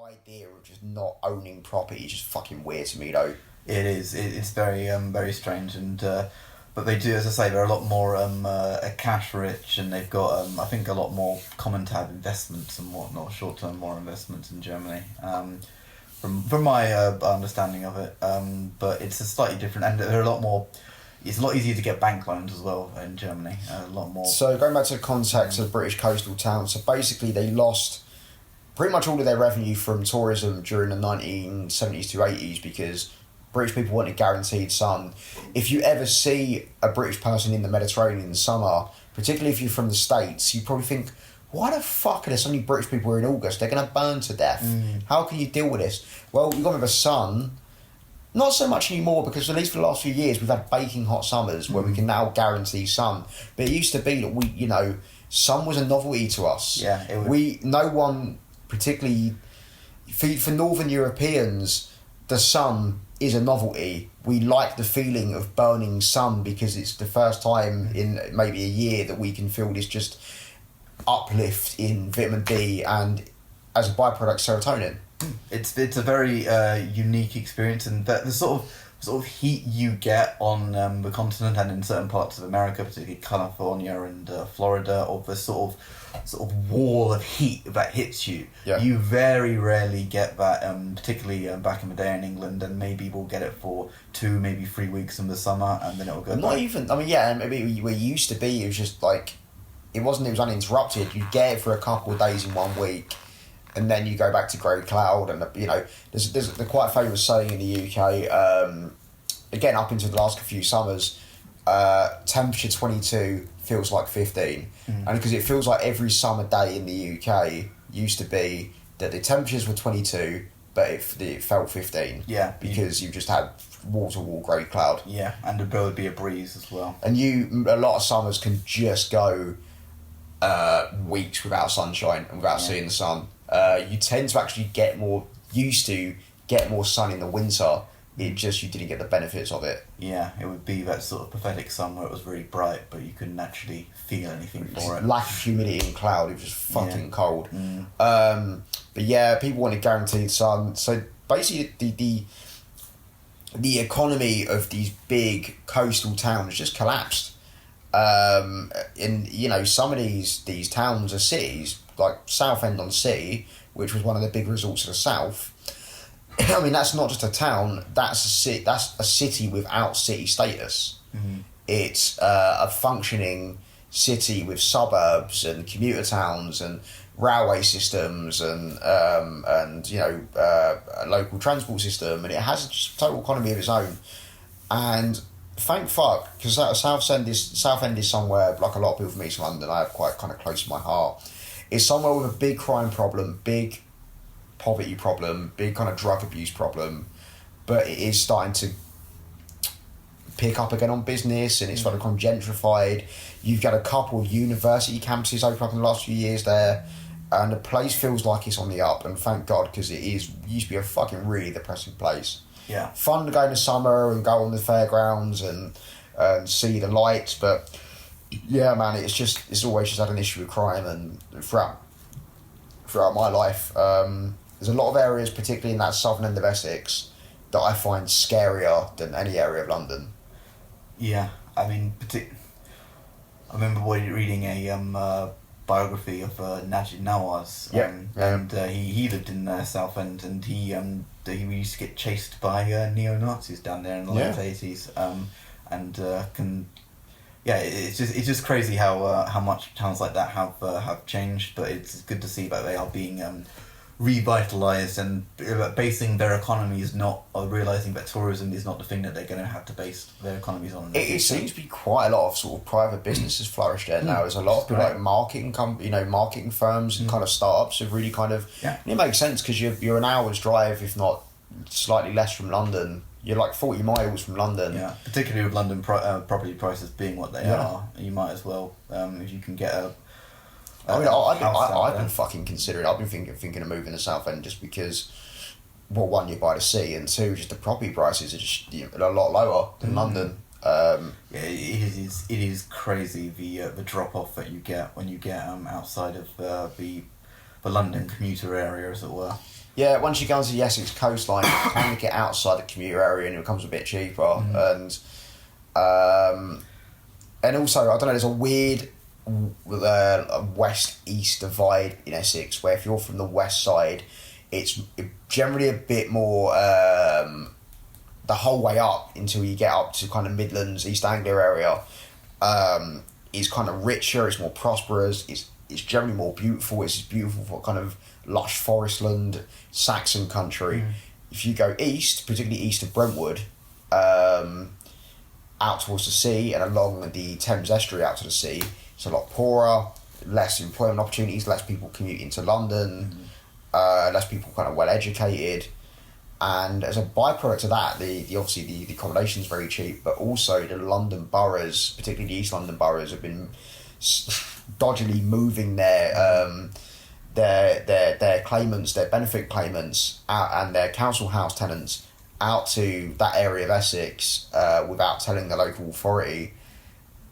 idea of just not owning property is just fucking weird to me, though. It is. It's very very strange, and but they do, as I say, they're a lot more cash rich, and they've got I think a lot more common to have investments and whatnot, short term more investments in Germany. From my understanding of it, but it's a slightly different, and they're a lot more. It's a lot easier to get bank loans as well in Germany. A lot more. So going back to the context of British coastal towns, so basically they lost pretty much all of their revenue from tourism during the 1970s to 80s because British people wanted guaranteed sun. If you ever see a British person in the Mediterranean in the summer, particularly if you're from the States, you probably think, why the fuck are there so many British people here in August? They're going to burn to death. How can you deal with this? Well, we've got with the sun. Not so much anymore because at least for the last few years we've had baking hot summers where we can now guarantee sun. But it used to be that sun was a novelty to us. Yeah, it was. No one, particularly for Northern Europeans, the sun is a novelty. We like the feeling of burning sun because it's the first time in maybe a year that we can feel this just uplift in vitamin D and as a byproduct serotonin. It's a very unique experience, and the sort of heat you get on the continent and in certain parts of America, particularly California and Florida, or the sort of wall of heat that hits you. Yeah. You very rarely get that, particularly back in the day in England, and maybe we'll get it for 2, maybe 3 weeks in the summer, and then it'll go. Not even. I mean, yeah, maybe where it used to be, it was just like it was uninterrupted. You'd get it for a couple of days in 1 week. And then you go back to grey cloud, and there's the quite famous saying in the UK. Again, up into the last few summers, temperature 22 feels like 15, and because it feels like every summer day in the UK used to be that the temperatures were 22, but it felt 15. Yeah, because you just had wall to wall grey cloud. Yeah, and there would be a breeze as well. And a lot of summers can just go weeks without sunshine and without seeing the sun. You tend to actually get more sun in the winter. It just, you didn't get the benefits of it. Yeah, it would be that sort of pathetic sun where it was really bright, but you couldn't actually feel anything for it. Lack of humidity and cloud, it was just fucking cold. But yeah, people wanted guaranteed sun. So basically the economy of these big coastal towns just collapsed. And some of these towns are cities, like Southend-on-Sea, which was one of the big resorts of the south. I mean, that's not just a town, that's a city without city status. It's a functioning city with suburbs and commuter towns and railway systems and a local transport system, and it has a total economy of its own. And thank fuck, because Southend is somewhere, like a lot of people from East London, I have quite kind of close to my heart. It's somewhere with a big crime problem, big poverty problem, big kind of drug abuse problem, but it is starting to pick up again on business, and it's sort of kind of gentrified. You've got a couple of university campuses open up in the last few years there, and the place feels like it's on the up, and thank God, because it used to be a fucking really depressing place. Yeah. Fun to go in the summer and go on the fairgrounds and see the lights, but yeah, man, it's always just had an issue with crime, and throughout my life, there's a lot of areas, particularly in that southern end of Essex, that I find scarier than any area of London. Yeah, I mean, I remember reading a biography of Najib Nawaz, and he lived in Southend, and he used to get chased by neo-Nazis down there in the late 80s, it's just crazy how much towns like that have changed, but it's good to see that they are being revitalised and basing their economies realising that tourism is not the thing that they're going to have to base their economies on. It seems to be quite a lot of sort of private businesses flourish there now. There's a lot of people like marketing firms and kind of startups have really kind of. Yeah. It makes sense because you're an hour's drive, if not slightly less, from London. You're like 40 miles from London. Yeah, particularly with London property prices being what they are, you might as well, if you can get a. I've been fucking considering. I've been thinking of moving to Southend just because, well, one, you're by the sea, and two, just the property prices are just a lot lower than London. It is crazy the drop off that you get when you get outside of the London commuter area, as it were. Yeah, once you go onto the Essex coastline, you kind of get outside the commuter area and it becomes a bit cheaper. And also, I don't know, there's a weird west-east divide in Essex where if you're from the west side, it's generally a bit more the whole way up until you get up to kind of Midlands, East Anglia area is kind of richer, it's more prosperous, it's generally more beautiful, it's beautiful for kind of lush forestland, Saxon country. If you go east, particularly east of Brentwood, out towards the sea and along the Thames estuary out to the sea, it's a lot poorer, less employment opportunities, less people commuting to London, less people kind of well educated, and as a byproduct of that, the obviously the accommodation is very cheap, but also the London boroughs, particularly the East London boroughs, have been dodgily moving their claimants, their benefit claimants out, and their council house tenants out to that area of Essex without telling the local authority.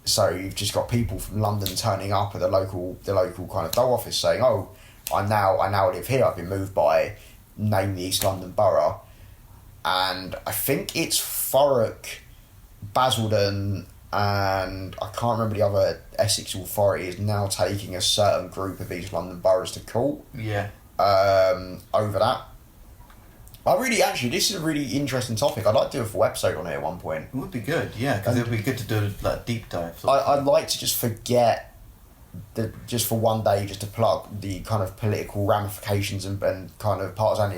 So you've just got people from London turning up at the local kind of dole office saying, "Oh, I now live here. I've been moved by name the East London borough," and I think it's Thurrock, Basildon, and I can't remember the other Essex authority is now taking a certain group of East London boroughs to court. Yeah. Over that. This is a really interesting topic. I'd like to do a full episode on it at one point. It would be good, yeah, because it would be good to do a deep dive. I'd like to just forget, just for one day, just to plug the kind of political ramifications and kind of partisan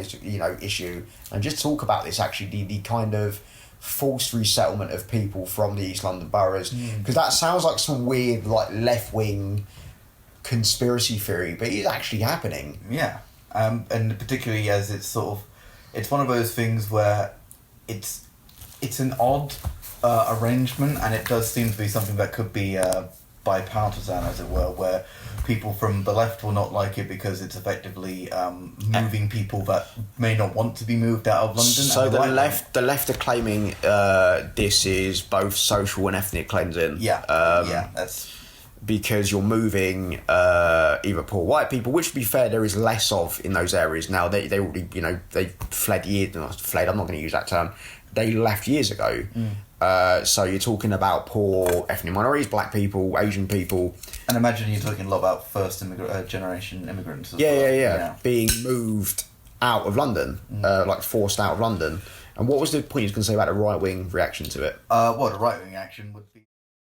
issue, and just talk about this actually, the kind of forced resettlement of people from the East London boroughs, because that sounds like some weird like left-wing conspiracy theory, but it's actually happening. Yeah, and particularly as it's one of those things where it's an odd arrangement, and it does seem to be something that could be bipartisan, as it were, where people from the left will not like it because it's effectively moving people that may not want to be moved out of London. So the left are claiming this is both social and ethnic cleansing. Yeah, that's because you're moving either poor white people, which to be fair there is less of in those areas now. They already they fled I'm not going to use that term. They left years ago. So you're talking about poor ethnic minorities, black people, Asian people. And imagine you're talking a lot about first generation immigrants as well. Yeah. Being moved out of London, like forced out of London. And what was the point you was going to say about the right-wing reaction to it? The right-wing action would be...